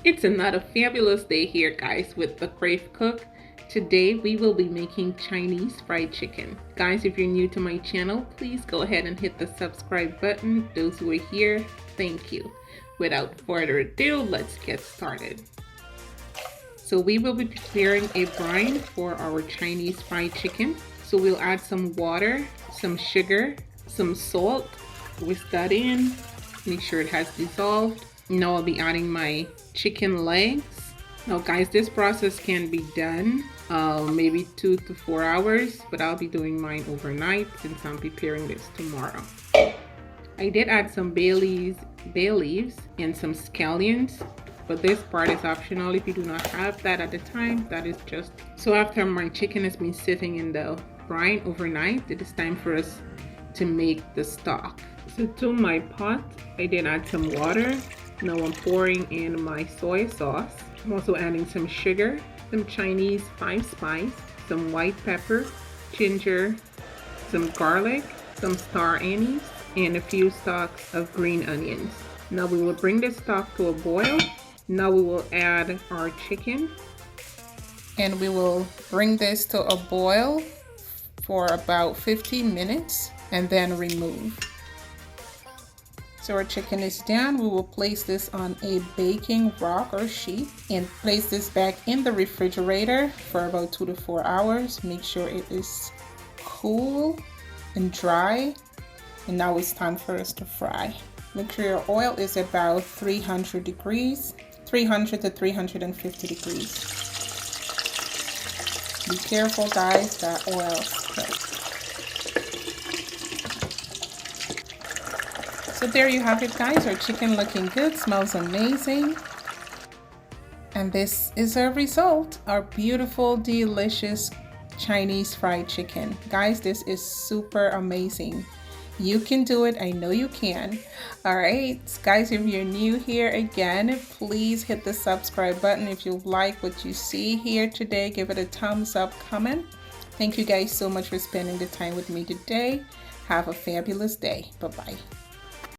It's another fabulous day here, guys, with the Crave Cook. Today we will be making Chinese fried chicken. Guys, if you're new to my channel, please go ahead and hit the subscribe button. Those who are here, thank you. Without further ado, let's get started. So we will be preparing a brine for our Chinese fried chicken. So we'll add some water, some sugar, some salt, whisk that in, make sure it has dissolved. Now I'll be adding my chicken legs. Now guys, this process can be done maybe 2 to 4 hours, but I'll be doing mine overnight since I'm preparing this tomorrow. I did add some bay leaves and some scallions, but this part is optional. If you do not have that at the time, that is just. So after my chicken has been sitting in the brine overnight, it is time for us to make the stock. So to my pot, I did add some water. Now I'm pouring in my soy sauce. I'm also adding some sugar, some Chinese 5 spice, some white pepper, ginger, some garlic, some star anise, and a few stalks of green onions. Now we will bring this stock to a boil. Now we will add our chicken. And we will bring this to a boil for about 15 minutes and then remove. So our chicken is done. We will place this on a baking rack or sheet and place this back in the refrigerator for about 2 to 4 hours. Make sure it is cool and dry. And now it's time for us to fry. Make sure your oil is about 300 degrees, 300 to 350 degrees. Be careful, guys, that oil spreads. So there you have it, guys. Our chicken looking good, smells amazing. And this is our result, our beautiful, delicious Chinese fried chicken. Guys, this is super amazing. You can do it. I know you can. All right, guys, if you're new here again, please hit the subscribe button. If you like what you see here today, give it a thumbs up, comment. Thank you guys so much for spending the time with me today. Have a fabulous day. Bye-bye.